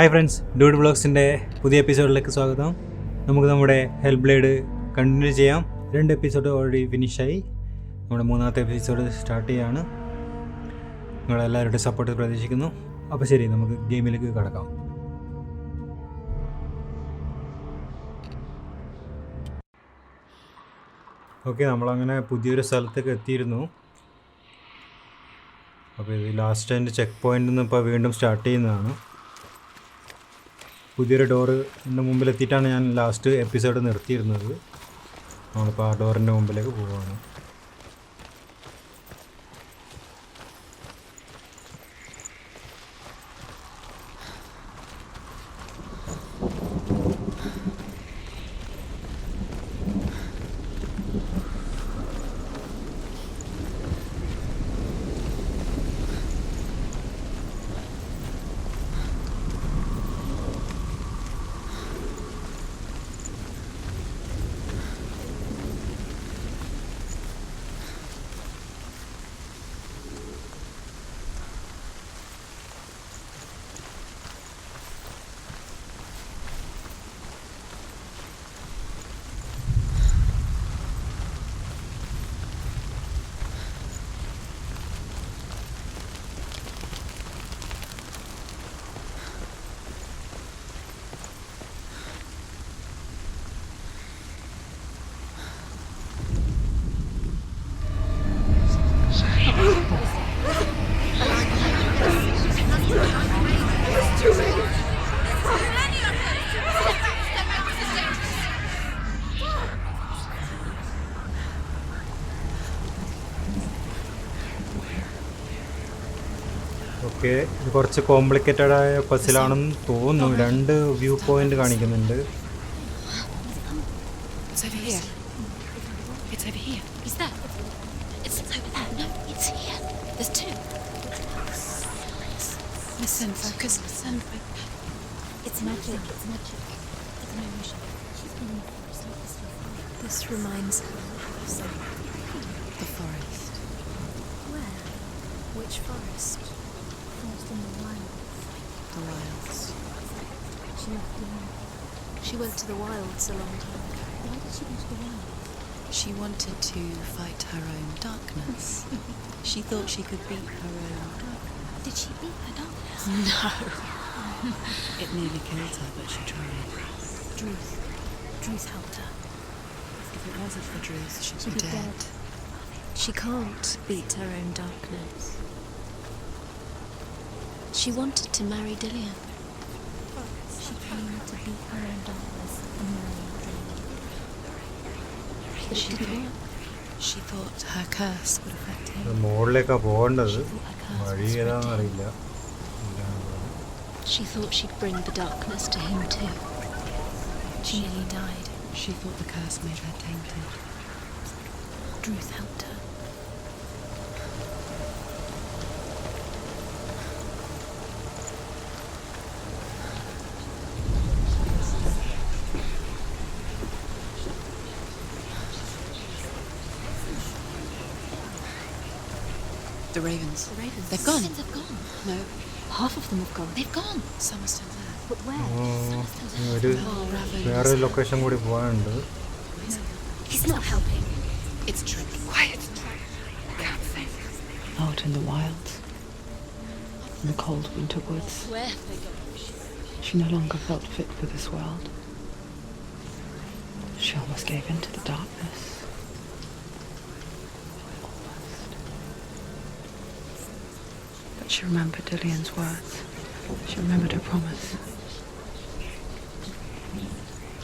Hi friends, dude വ്ളോഗ്സിൻ്റെ പുതിയ എപ്പിസോഡിലേക്ക് സ്വാഗതം. നമുക്ക് നമ്മുടെ ഹെൽബ്ലേഡ് കണ്ടിന്യൂ ചെയ്യാം. 2 എപ്പിസോഡ് ഓൾറെഡി ഫിനിഷായി. നമ്മുടെ 3ാമത്തെ എപ്പിസോഡ് സ്റ്റാർട്ട് ചെയ്യുകയാണ്. നിങ്ങളെല്ലാവരുടെയും സപ്പോർട്ട് പ്രതീക്ഷിക്കുന്നു. അപ്പോൾ ശരി, നമുക്ക് ഗെയിമിലേക്ക് കടക്കാം. ഓക്കെ, നമ്മളങ്ങനെ പുതിയൊരു സ്ഥലത്തേക്ക് എത്തിയിരുന്നു. അപ്പോൾ ഇത് ലാസ്റ്റ് എൻ്റെ ചെക്ക് പോയിൻ്റിൽ നിന്ന് ഇപ്പോൾ വീണ്ടും സ്റ്റാർട്ട് ചെയ്യുന്നതാണ്. പുതിയൊരു ഡോറ് എൻ്റെ മുമ്പിലെത്തിയിട്ടാണ് ഞാൻ ലാസ്റ്റ് എപ്പിസോഡ് നിർത്തിയിരുന്നത്. നമ്മളിപ്പോൾ ആ ഡോറിൻ്റെ മുമ്പിലേക്ക് പോവുകയാണ്. ഓക്കെ, ഇത് കുറച്ച് കോംപ്ലിക്കേറ്റഡ് ആയ പസിലാണെന്ന് തോന്നുന്നു. 2 വ്യൂ പോയിന്റ് കാണിക്കുന്നുണ്ട്. This reminds her of the forest. Where? Which forest? Forest in the wilds. The wilds. She left alone. She went to the wilds a long time ago. Why did she go to the wilds? She wanted to fight her own darkness. She thought she could beat her own darkness. Did she beat her darkness? No. It nearly killed her, but she tried. Druth helped her. If it wasn't for Druth, she'd be dead. She can't beat her own darkness. She wanted to marry Dillian. She came to beat her own darkness and marry Dillian. But she didn't work. She thought her curse would affect him. മുകളിലേക്കാണ് പോകേണ്ടത്. വഴി ഏതാണെന്ന് അറിയില്ല. She thought she'd bring the darkness to him too. She nearly died. She thought the curse made her tainted. Druth helped her. The ravens. They've gone. They've gone. No. Half of them have gone. They've gone. Some are still there. But where? ഒരു വേറൊരു location കൂടി പോകാനുണ്ട്. He's not helping. It's trick. Quiet. Out in the wilds. In the cold winter woods. Where have they gone? She no longer felt fit for this world. She almost gave in to the darkness. But she remembered Dillian's words. She remembered her promise.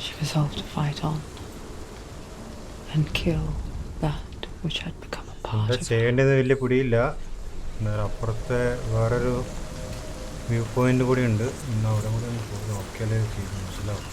She resolved to fight on and kill that which had become a part എന്താ of her. ചെയ്യേണ്ടത് വലിയ പിടിയില്ല. എന്നാൽ അപ്പുറത്തെ വേറൊരു view point കൂടി ഉണ്ട്. ഇന്ന് അവിടെ കൂടി ഒന്ന് പോയി നോക്കിയാലേ മനസ്സിലാവും.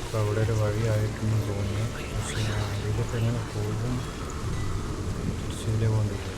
ഇപ്പോൾ അവിടെ ഒരു വഴിയായിട്ടെന്ന് തോന്നുന്നു. പക്ഷേ അതിലിപ്പോൾ എങ്ങനെ പോകും? തിരിച്ചില്ലേ കൊണ്ടിരിക്കും.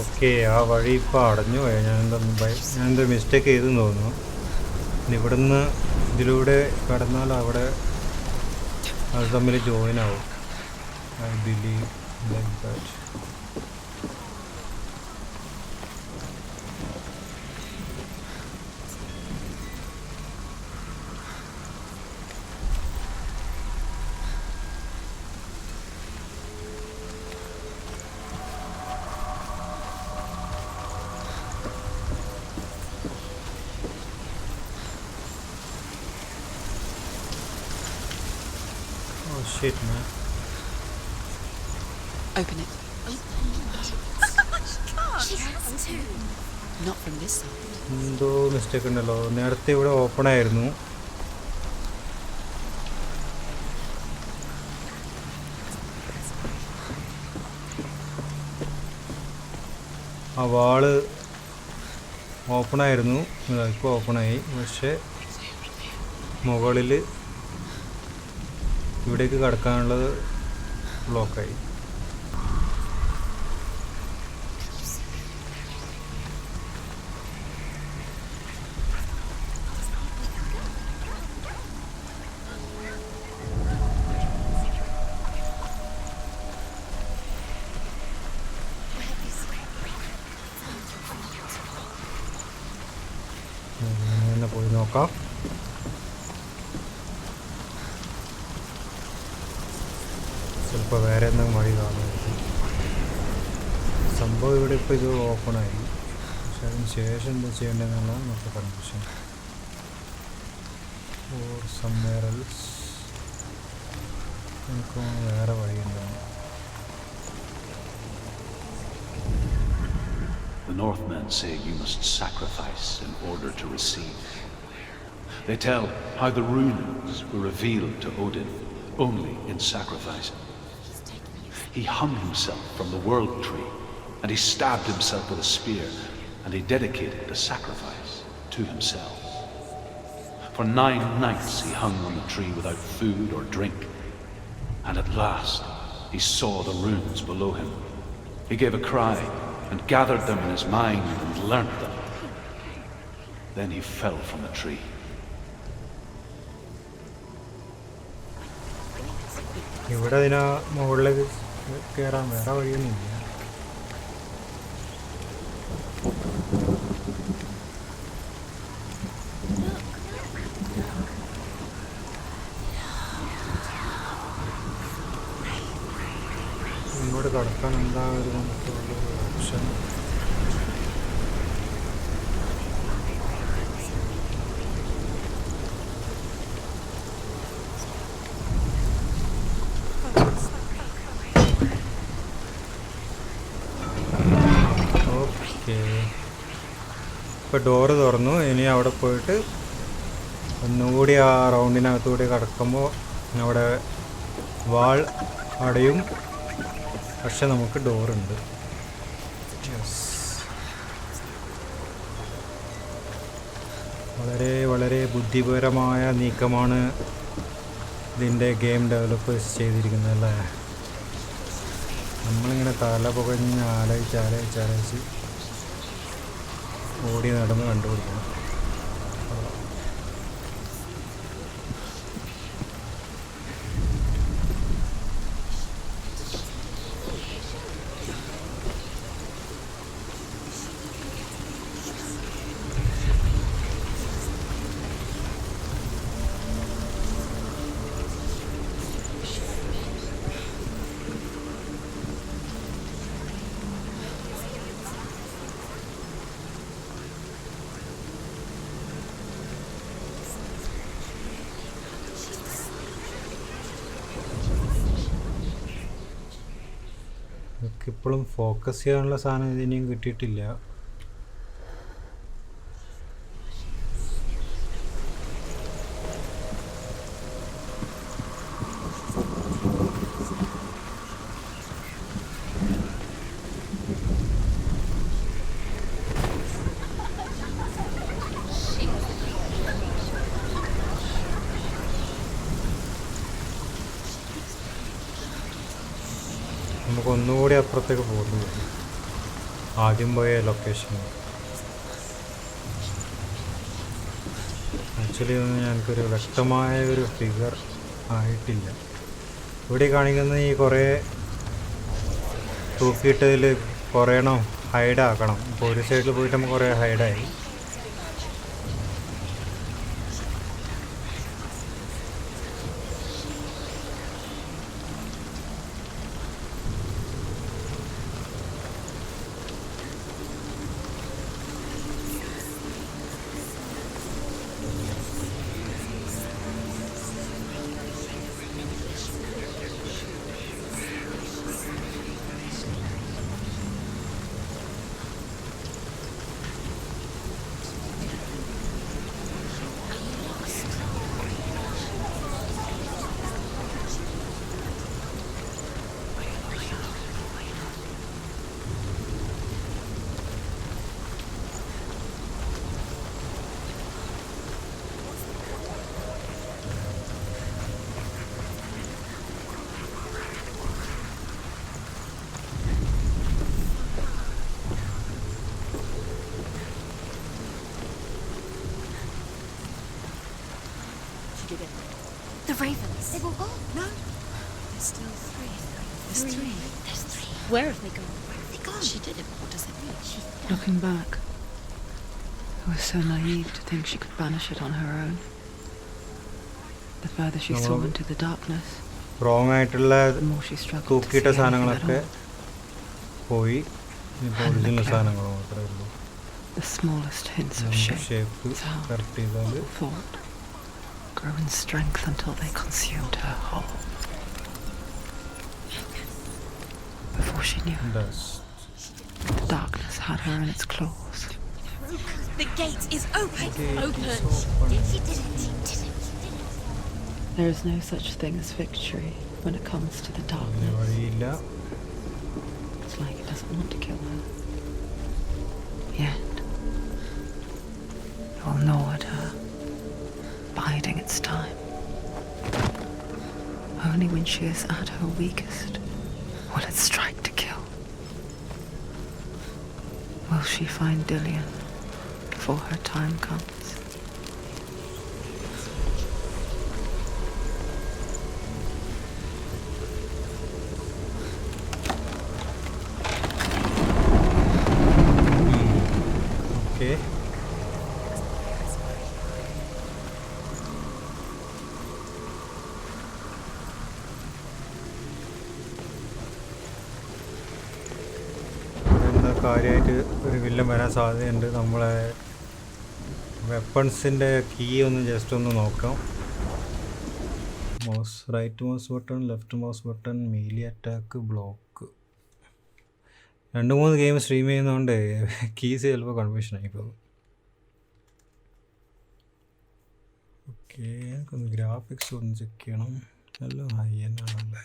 ഓക്കെ, ആ വഴി ഇപ്പോൾ അടഞ്ഞു പോയി. ഞാനെന്തോ മിസ്റ്റേക്ക് ചെയ്തെന്ന് തോന്നുന്നു. ഇനി ഇവിടുന്ന് ഇതിലൂടെ കടന്നാൽ അവിടെ അത് തമ്മിൽ ജോയിൻ ആവും. I believe like that. Oh shit, man. Open it. She has to. Not from this side. എന്തോ മിസ്റ്റേക്ക് ഉണ്ടല്ലോ. നേരത്തെ ഇവിടെ ഓപ്പൺ ആയിരുന്നു. ആ വാള് ഓപ്പണായിരുന്നു. ഇപ്പോൾ ഓപ്പണായി. പക്ഷേ മുകളിൽ ഇവിടേക്ക് കടക്കാനുള്ളത് ബ്ലോക്കായി. അങ്ങനെ പോയി നോക്കാം. ചിലപ്പോൾ വേറെ എന്തെങ്കിലും വഴി കാണുമായിരിക്കും. സംഭവം ഇവിടെ ഇപ്പോൾ ഇത് ഓപ്പണായി. പക്ഷെ അതിന് ശേഷം എന്താ ചെയ്യേണ്ടതെന്നുള്ള നമുക്ക് കൺഫ്യൂഷൻ. Or somewhere else. നമുക്ക് വേറെ വഴി എന്താണ്? The Northmen say you must sacrifice in order to receive. They tell how the runes were revealed to Odin only in sacrifice. He hung himself from the world tree, and he stabbed himself with a spear, and he dedicated the sacrifice to himself. For 9 nights he hung on the tree without food or drink, and at last he saw the runes below him. He gave a cry and gathered them in his mind and learnt them. Then he fell from the tree. ഇവിടെ അതിനാ മുകളിലേക്ക് കയറാൻ വേറെ വഴിയൊന്നുമില്ല. ഇങ്ങോട്ട് കടക്കാൻ എന്താ ഒരു option? Okay, ഇപ്പോൾ ഡോറ് തുറന്നു. ഇനി അവിടെ പോയിട്ട് ഒന്നുകൂടി ആ റൗണ്ടിനകത്തുകൂടി കടക്കുമ്പോൾ അവിടെ വാൾ അടയും, പക്ഷെ നമുക്ക് ഡോറുണ്ട്. വളരെ വളരെ ബുദ്ധിപരമായ നീക്കമാണ് ഇതിൻ്റെ ഗെയിം ഡെവലപ്പേഴ്സ് ചെയ്തിരിക്കുന്നത് അല്ലേ. നമ്മളിങ്ങനെ തല പുകഞ്ഞ് ആലോചിച്ച് ഓടി നടന്ന് കണ്ടുപിടിക്കണം. ഇപ്പോഴും ഫോക്കസ് ചെയ്യാനുള്ള സാധനം ഇതിനെയും കിട്ടിയിട്ടില്ല. നമുക്ക് ഒന്നുകൂടി അപ്പുറത്തേക്ക് പോകേണ്ടി വരും, ആദ്യം പോയ ലൊക്കേഷൻ. ആക്ച്വലി ഒന്നും ഞങ്ങൾക്കൊരു വ്യക്തമായ ഒരു ഫിഗർ ആയിട്ടില്ല. ഇവിടെ കാണിക്കുന്ന ഈ കുറേ തൂക്കിയിട്ടതിൽ കുറേ എണ്ണം ഹൈഡാക്കണം. ഇപ്പോൾ ഒരു സൈഡിൽ പോയിട്ട് നമുക്ക് കുറേ ഹൈഡായി. The ravens. They've all gone. No. There's still three. There's three. There's three. Where have they gone? Where have they gone? She did it. What does it mean? Looking back, I was so naive to think she could banish it on her own. The further she saw into the darkness, wrong ആയിട്ടുള്ള the more she struggled to തൂക്കിയിട്ട see anything at സാധനങ്ങളൊക്കെ all. പോയി. ഇപ്പോൾ original സാധനങ്ങൾ മാത്രമേ ഉള്ളൂ. The smallest hints of shape, shape sound, correct ചെയ്താൽ thought grow in strength until they consumed her whole. Before she knew it, the darkness had her in its claws. The gate is open. Open. She did it. There is no such thing as victory when it comes to the അതിന് darkness. വഴിയില്ല. It's like it doesn't want to kill her. Yet, it will gnaw at her, biding its time. Only when she is at her weakest will it strike to kill. Will she find Dillian before her time comes? Okay. എന്താ കാര്യമായിട്ട് ഒരു villain വരാൻ സാധ്യതയുണ്ട്. നമ്മളെ വെപ്പൺസിൻ്റെ key ഒന്ന് just ഒന്ന് നോക്കാം. Mouse right mouse button, left mouse button, melee attack, block. 2-3 game stream ചെയ്യുന്നതുകൊണ്ട് കീസ് ചിലപ്പോൾ കൺഫ്യൂഷനായി പോകും. ഓക്കെ, എനിക്കൊന്ന് ഗ്രാഫിക്സ് ഒന്ന് ചെക്ക് ചെയ്യണം. നല്ല ഹയ്യനാണല്ലേ.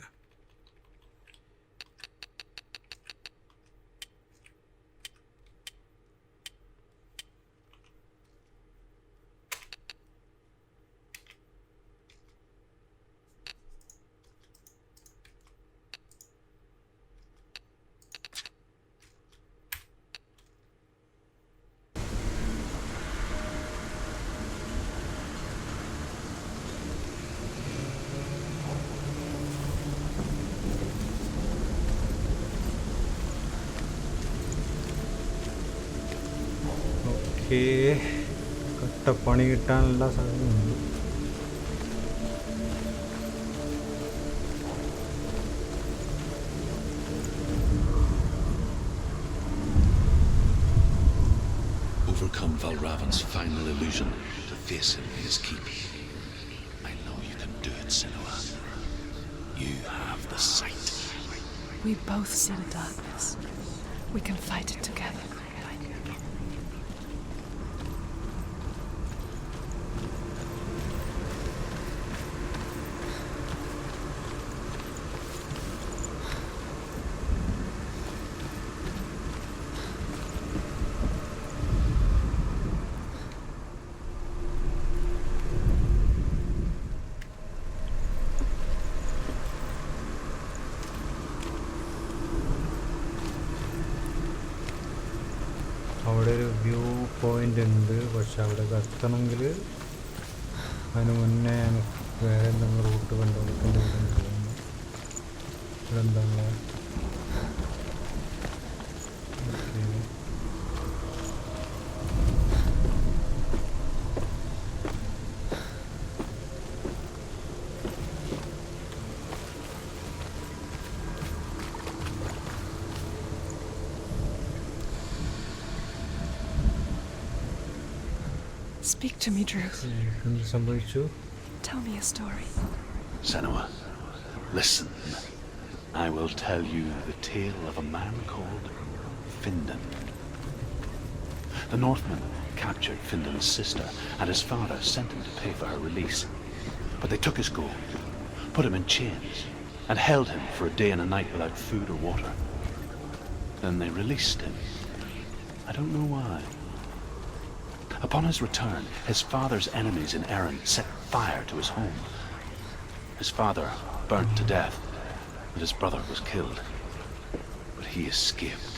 ഓക്കേ, കട്ടപ്പണി കിട്ടാനുള്ള സാധ്യതയുണ്ട്. Overcome Valravan's final illusion to face him in his keep. I know you can do it, Senua. You have the sight. We both see the darkness. We can fight it together. അവിടെ ഒരു view point ഉണ്ട്, പക്ഷെ അവിടെ എത്തണമെങ്കിൽ അതിന് മുന്നേ വേറെ എന്തെങ്കിലും റൂട്ട് കണ്ടുപിടിക്കേണ്ടി തോന്നുന്നു. ഇവിടെ എന്താണ് Speak to me, Drew. എന്ത് സംഭവിച്ചു? Tell me a story. Senua, listen. I will tell you the tale of a man called Findan. The Northmen captured Findan's sister, and his father sent him to pay for her release. But they took his gold, put him in chains, and held him for a day and a night without food or water. Then they released him. I don't know why. Upon his return, his father's enemies in Erin set fire to his home. His father burnt to death, and his brother was killed. But he escaped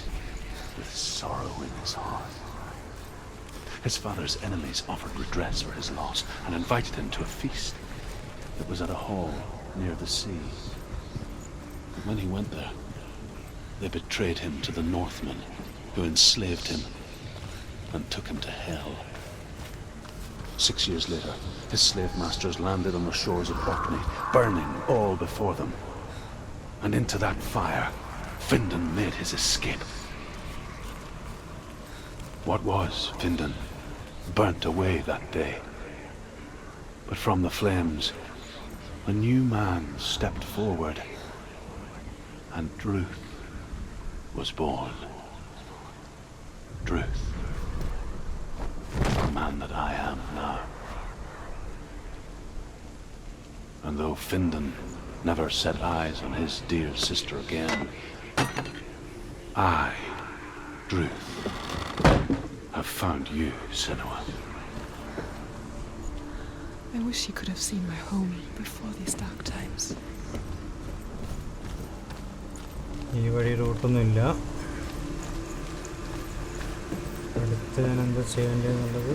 with sorrow in his heart. His father's enemies offered redress for his loss and invited him to a feast that was at a hall near the sea. But when he went there, they betrayed him to the Northmen, who enslaved him and took him to hell. 6 years later, his slave masters landed on the shores of Orkney, burning all before them. And into that fire, Findan made his escape. What was Findan burnt away that day. But from the flames, a new man stepped forward, and Druth was born. Druth. The man that I am now. And though Findan never set eyes on his dear sister again, I, Druth, have found you, Senua. I wish you could have seen my home before these dark times. ഈ വഴി റൂട്ടൊന്നുമില്ല. അടുത്ത് ഞാൻ എന്താ ചെയ്യേണ്ടതെന്നുള്ളത്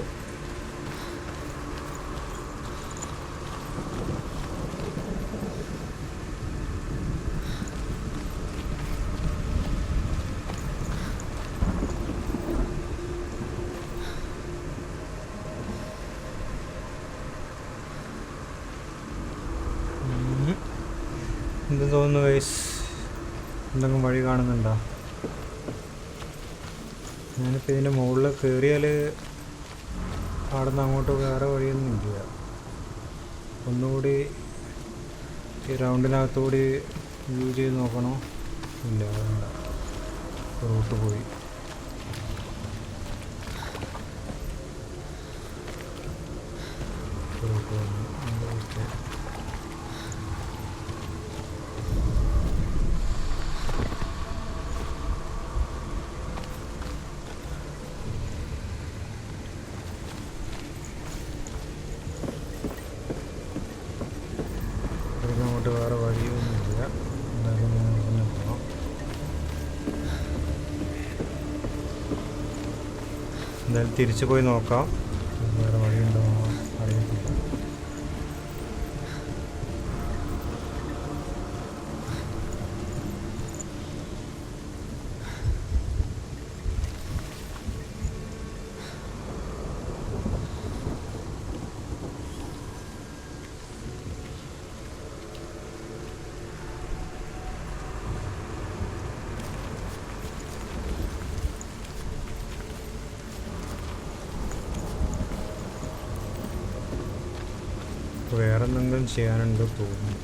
എന്ത് തോന്നുന്നു guys? എന്തെങ്കിലും വഴി കാണുന്നുണ്ടോ? ഞാനിപ്പോൾ ഇതിൻ്റെ മുകളിൽ കയറിയാൽ അവിടെ നിന്ന് അങ്ങോട്ട് വേറെ വഴിയൊന്നും ഇല്ല. ഒന്നുകൂടി ഈ റൗണ്ടിനകത്തുകൂടി വ്യൂ ചെയ്ത് നോക്കണോ? ഇല്ല, വേണ്ട, റൂട്ട് പോയി. റൂട്ട് വന്നു. എന്തായാലും തിരിച്ചു പോയി നോക്കാം, വേറെ വഴിയുണ്ടോ അറിയത്തില്ല. വേറെ എന്തെങ്കിലും ചെയ്യാനുണ്ട് തോന്നുന്നു.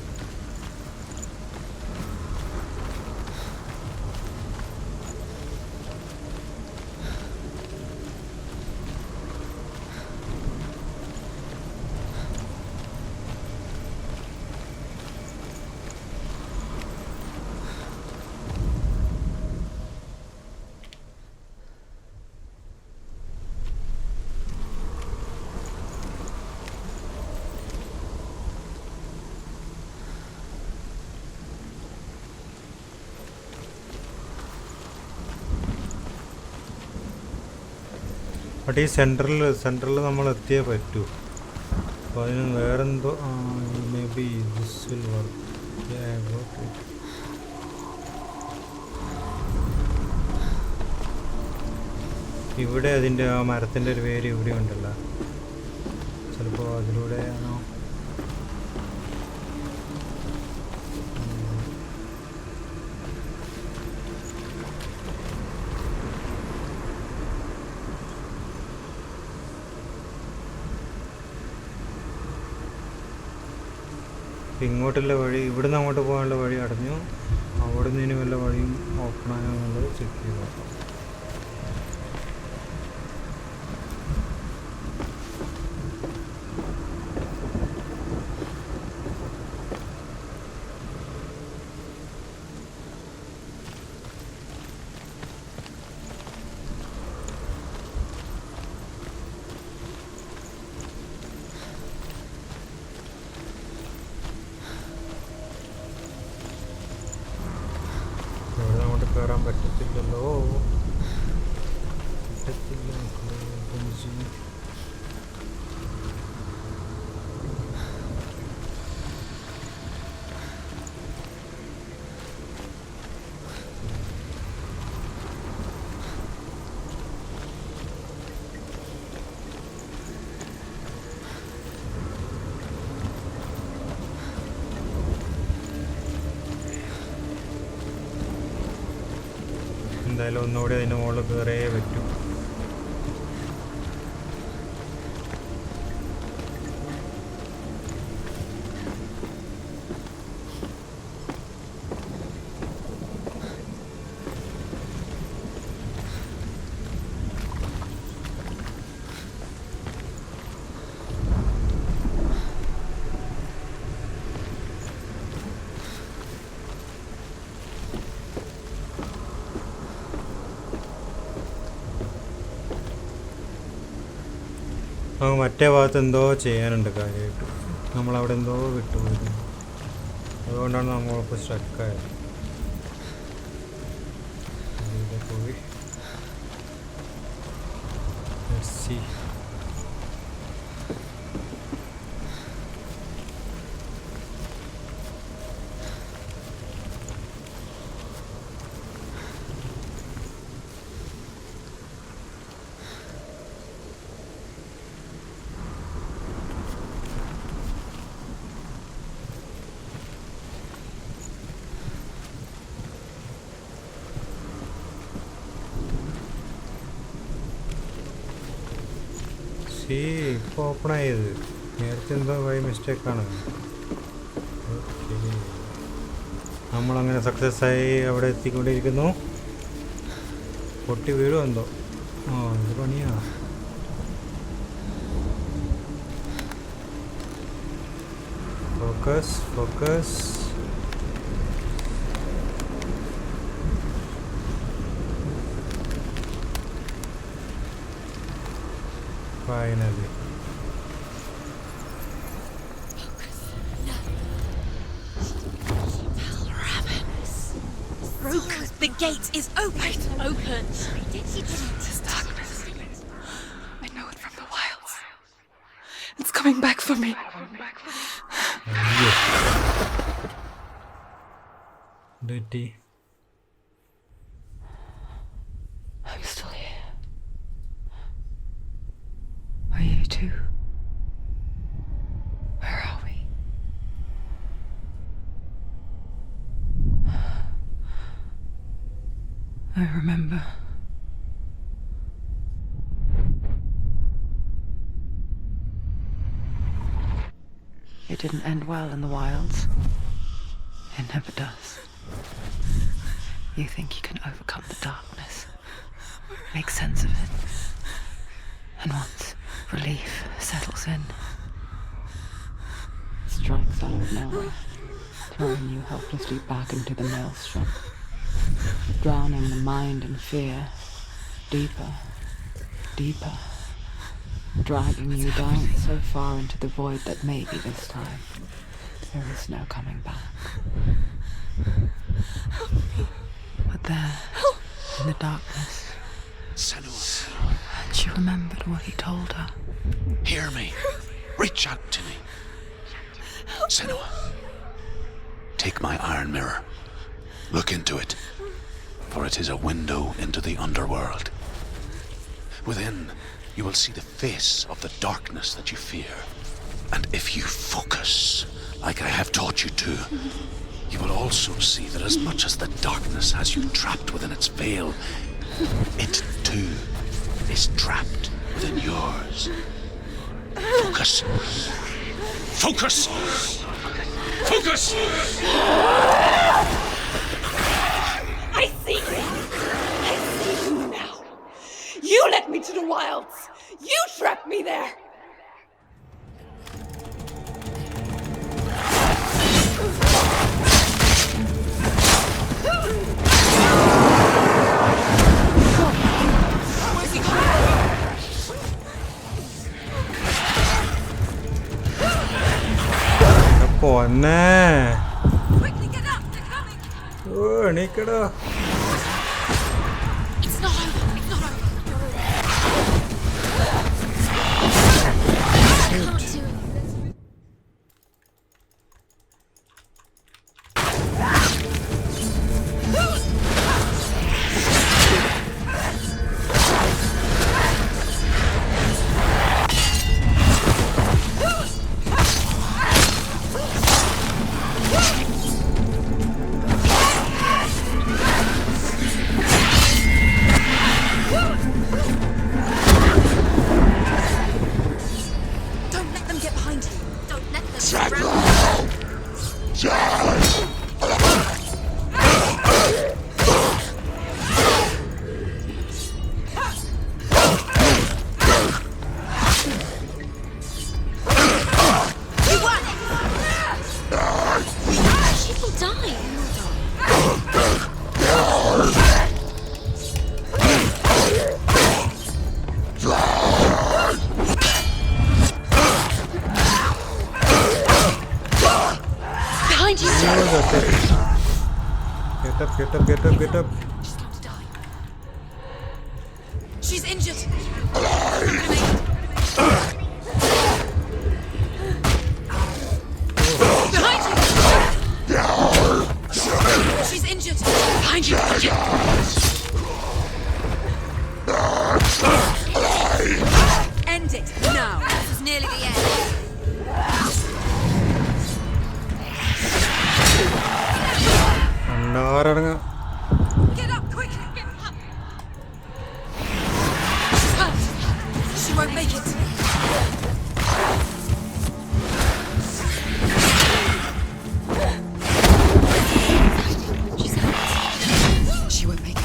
ബട്ട് ഈ സെൻറ്ററിൽ നമ്മൾ എത്തിയേ പറ്റൂ. അപ്പോൾ അതിന് വേറെന്തോ may be this will work. ഇവിടെ അതിൻ്റെ ആ മരത്തിൻ്റെ ഒരു വേര് ഇവിടെ ഉണ്ടല്ലോ, ചിലപ്പോൾ അതിലൂടെയാണോ? ഇങ്ങോട്ടുള്ള വഴി, ഇവിടുന്ന് അങ്ങോട്ട് പോകാനുള്ള വഴി അടഞ്ഞു, അവിടെ നിന്ന് ഇനി വല്ല വഴിയും ഓപ്പണായോ എന്നുള്ളത് ചെക്ക് ചെയ്ത് നോക്കാം. കയറാൻ പറ്റത്തില്ലല്ലോ, പറ്റത്തില്ല. എന്തായാലും ഒന്നുകൂടി അതിൻ്റെ മുകളിൽ കയറിയേ പറ്റൂ. മറ്റേ ഭാഗത്ത് എന്തോ ചെയ്യാനുണ്ട് കാര്യമായിട്ട്, നമ്മളവിടെ എന്തോ വിട്ടുപോയിരുന്നു, അതുകൊണ്ടാണ് നമ്മളിപ്പോൾ സ്ട്രക്കായത്. പോയി ഇപ്പോൾ ഓപ്പണായത്, നേരത്തെ എന്തോ വഴി മിസ്റ്റേക്കാണ്. ഓക്കെ, നമ്മളങ്ങനെ സക്സസ് ആയി അവിടെ എത്തിക്കൊണ്ടിരിക്കുന്നു. പൊട്ടി വീഴുമോ എന്തോ, ഇത് പണിയാ. Focus focus. Finally. The gate is open. Open. There's darkness. coming back for me. Dirty. I'm still here. Are you too? Where are we? I remember. It didn't end well in the wilds. It never does. You think you can overcome the darkness, make sense of it, and once relief settles in, it strikes out of nowhere, throwing you helplessly back into the maelstrom, drowning the mind in fear, deeper, deeper, dragging you down so far into the void that maybe this time there is no coming back. But there, in the darkness, Senua, and she remembered what he told her. hear me. Reach out to me. Senua, take my iron mirror. Look into it, for it is a window into the underworld. Within, you will see the face of the darkness that you fear. And if you focus, like I have taught you to, you will also see that as much as the darkness has you trapped within its veil, it too is trapped within yours. Focus. Focus! Focus! I see you! I see you now! You led me to the wilds! You trapped me there! Ponne. Quickly get up! They're coming! Nikada. It's not over! It's not over! I can't do it. Don't let them get behind you! Don't let them surround you! You won! People die! Behind you! Get up, get up, get up. She's going to die. She's injured. Behind you! She's injured. Behind you! End it now. This is nearly the end. Andaranga. Get up quickly! Get up! She's hurt. She won't make it. She's hurt. She won't make it.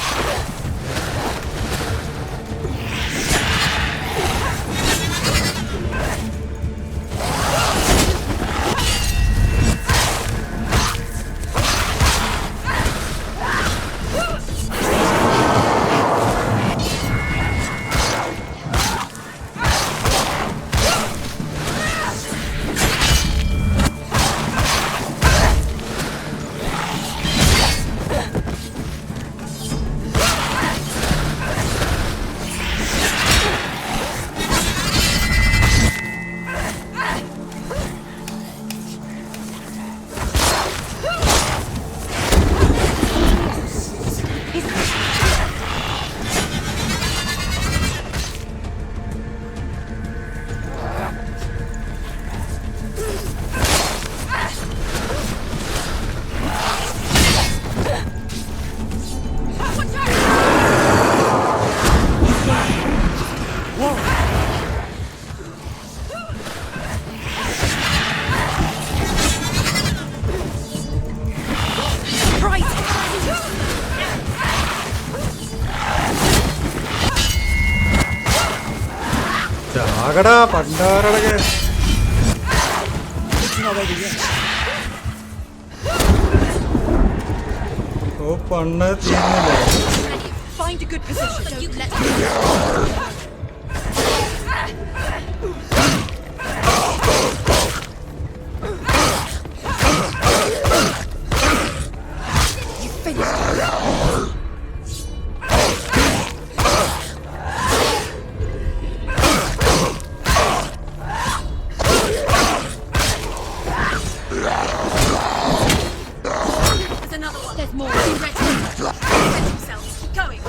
ചാകടാ പണ്ടാറടക. ഓ പണ്ട തീർന്നില്ലേ? Find a good position. Don't let me. You finished. There's another one. There's more. Be ready. Defend themselves. Keep going.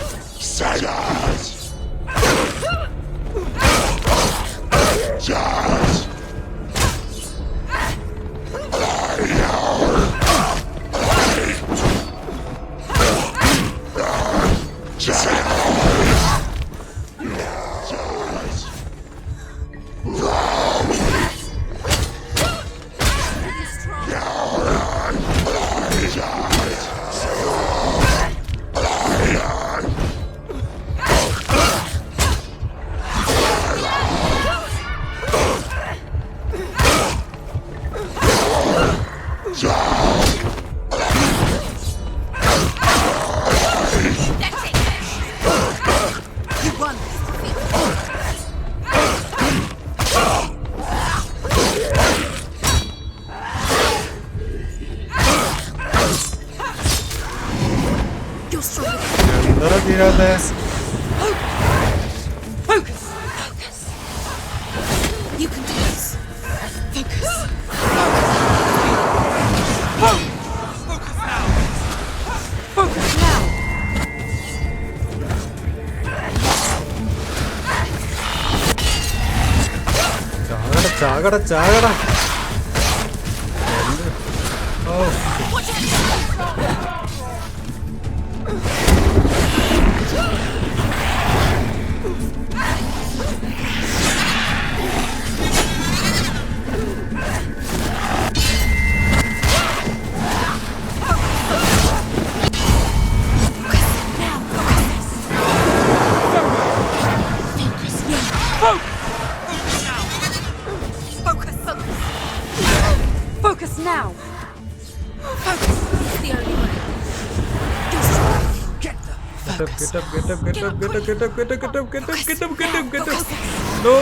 You're stronger. എന്താ തീരാത്തെ? Focus. You can do this. Focus. Focus now. ചാകട ചാകട. Oh Focus now. Focus. It's the only way. You're strong. Get them. Get up. No.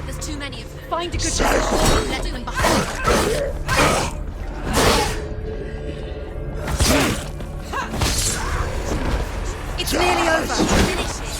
There's too many of them. Find a good position. Let them behind. It's nearly over. Finish it.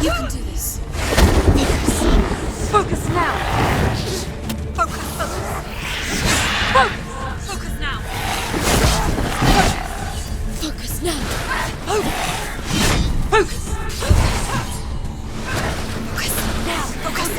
You can do this. Focus. Focus now. Focus. Focus. Focus now. Focus now. Focus. Focus. Focus now. Focus.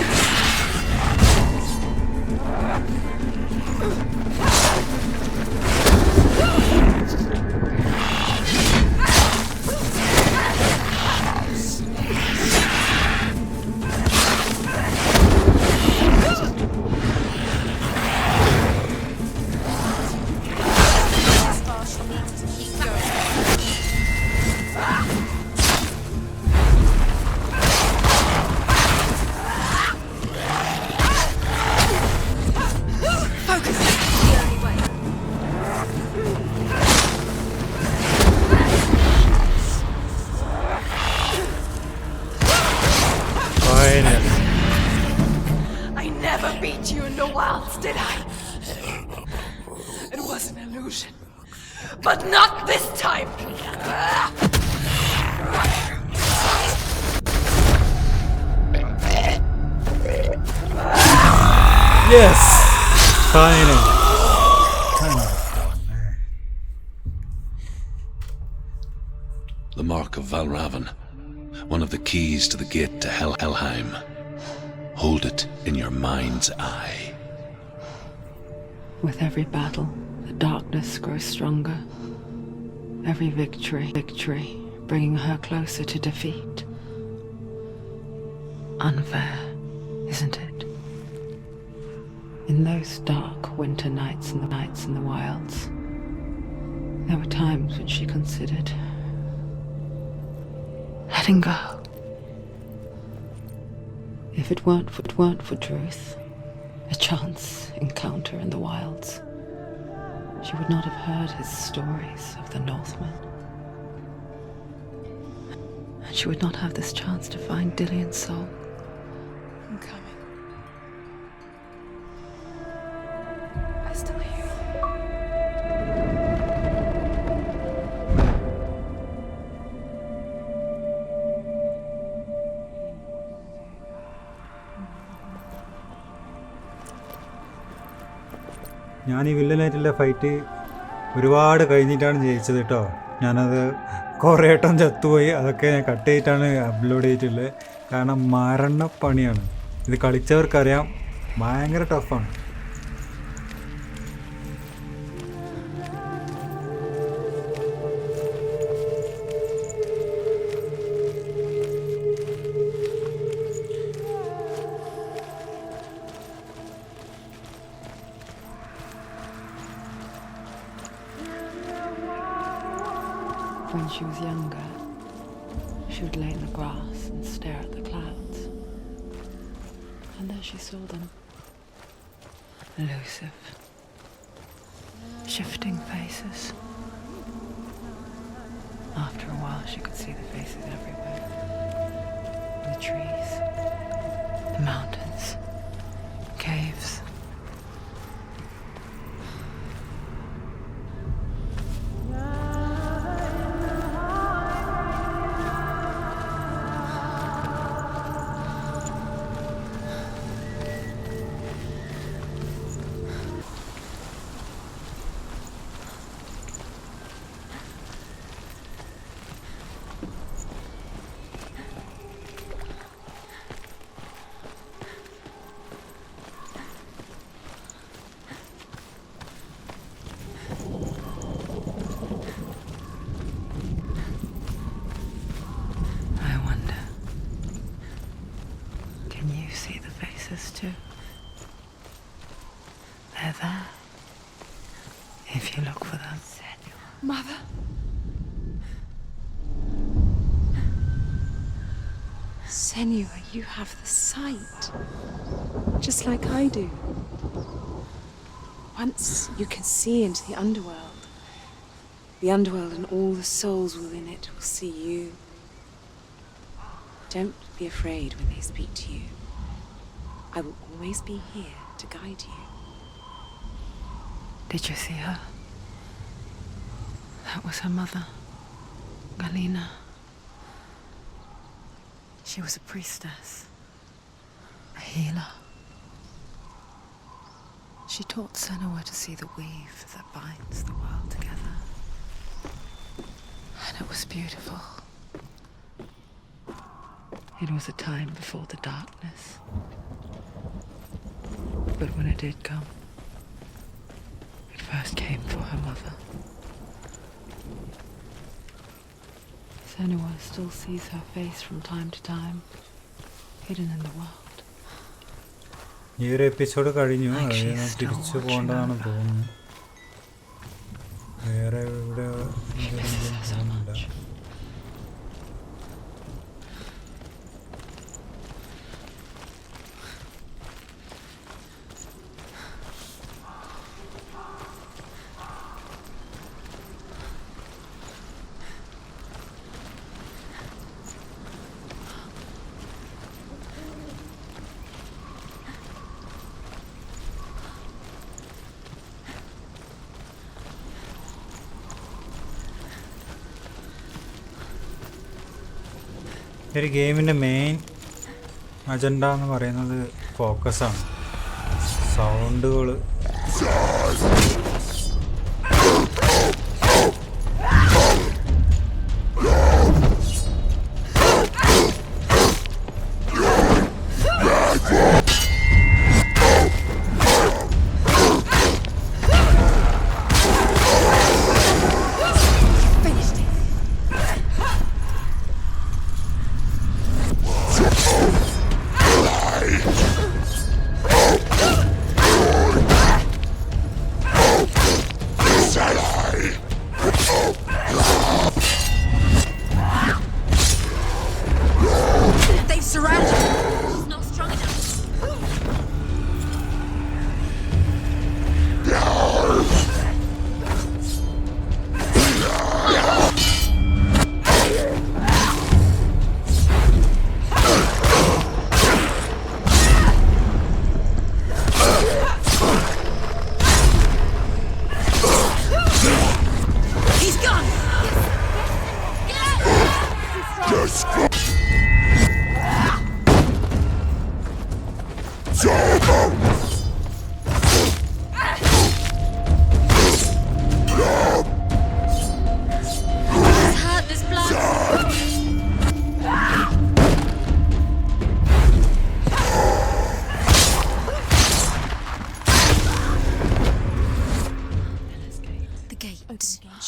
I never beat you in the wilds, did I? It was an illusion. But not this time! Yes! Finally! The Mark of Valravan. One of the keys to the gate to Helheim. Hold it in your mind's eye. With every battle, the darkness grows stronger. Every victory, bringing her closer to defeat. Unfair, isn't it? In those dark winter nights in the wilds, there were times when she considered letting go. If it weren't for Truth, a chance encounter in the wilds, she would not have heard his stories of the Northmen. And she would not have this chance to find Dillion's soul. I'm coming. I still hear you. ഞാൻ ഈ വില്ലനായിട്ടുള്ള fight ഒരുപാട് കഴിഞ്ഞിട്ടാണ് ജയിച്ചത് കേട്ടോ. ഞാനത് കുറേ വട്ടം ചത്തുപോയി. അതൊക്കെ ഞാൻ കട്ട് ചെയ്തിട്ടാണ് അപ്ലോഡ് ചെയ്തിട്ടുള്ളത്. കാരണം മരണപ്പണിയാണ്. ഇത് കളിച്ചവർക്കറിയാം, ഭയങ്കര ടഫാണ്. When she was younger, she would lay in the grass and stare at the clouds. And there she saw them. Elusive, shifting faces. After a while, she could see the faces everywhere. In the trees, Can you see the faces too? They're there. If you look for them. Mother. Senua, you have the sight. Just like I do. Once you can see into the underworld. The underworld and all the souls within it will see you. Don't be afraid when they speak to you. I will always be here to guide you. Did you see her? That was her mother, Galina. She was a priestess, a healer. She taught Senua to see the weave that binds the world together. And it was beautiful. It was a time before the darkness. But when it did come, it first came for her mother. Senua still sees her face from time to time, hidden in the world. ഈ ഒരു episode കഴിഞ്ഞു. Like അത് she's ഞാൻ still തിരിച്ചു watching പോകേണ്ടതാണ് over. തോന്നുന്നു. വേറെ ഇവിടെ She misses her so much. ഒരു ഗെയിമിൻ്റെ മെയിൻ അജണ്ട എന്ന് പറയുന്നത് ഫോക്കസാണ്. സൗണ്ടുകൾ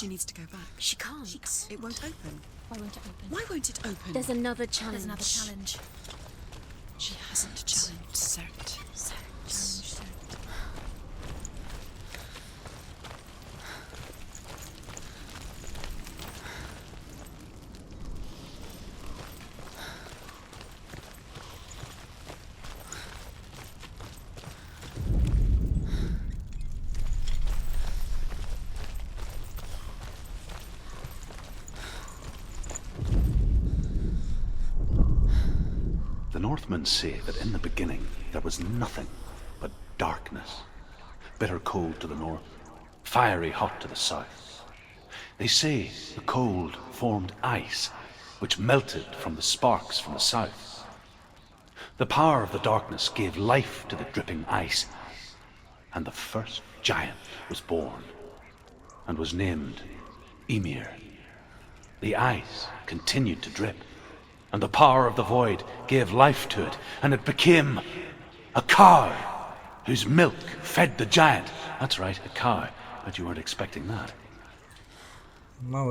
She needs to go back. She can't. It won't open. Why won't it open? Why won't it open? There's another challenge. She hasn't challenged Cert. The Northmen say that in the beginning there was nothing but darkness, bitter cold to the north, fiery hot to the south. They say the cold formed ice, which melted from the sparks from the south. The power of the darkness gave life to the dripping ice, and the first giant was born, and was named Ymir. The ice continued to drip, and the power of the void gave life to it, and it became a cow whose milk fed the giant. That's right, a cow. But you weren't expecting that.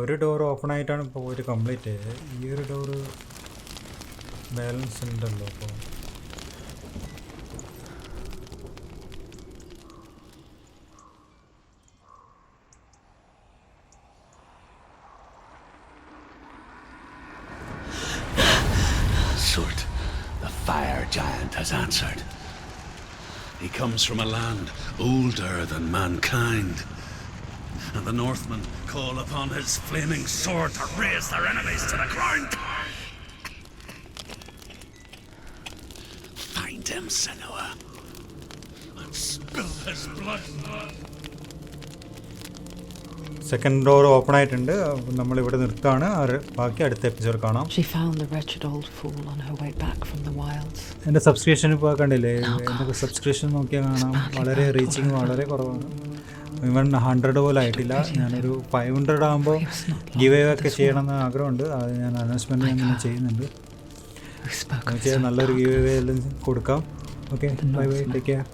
ഒരു door open ആയിട്ടാണ് ഇപ്പോൾ ഒരു complete ചെയ്തത്. ഈ ഒരു door balance ഉണ്ടല്ലോ. അപ്പോൾ fire giant has answered. He comes from a land older than mankind. And the Northmen call upon his flaming sword to raise their enemies to the ground. Find him, Senua, and spill his blood. Second door open ആയിട്ടുണ്ട്. നമ്മളിവിടെ നിർത്താണ്. ബാക്കി അടുത്ത episode കാണാം. She found the wretched old fool on her way back from the wilds. എൻ്റെ subscription ഇപ്പോൾ കണ്ടില്ലേ, എൻ്റെ subscription നോക്കിയാൽ കാണാം വളരെ റീച്ചിങ് വളരെ കുറവാണ്. ഇവൻ 100 പോലും ആയിട്ടില്ല. ഞാനൊരു 500 ആകുമ്പോൾ ഗിവ് അവേ ഒക്കെ ചെയ്യണമെന്ന് ആഗ്രഹമുണ്ട്. അത് ഞാൻ അനൗൺസ്മെൻറ്റ് അങ്ങനെ ചെയ്യുന്നുണ്ട്. നല്ലൊരു ഗിവ് അവേ എല്ലാം കൊടുക്കാം. Okay, bye bye, take care.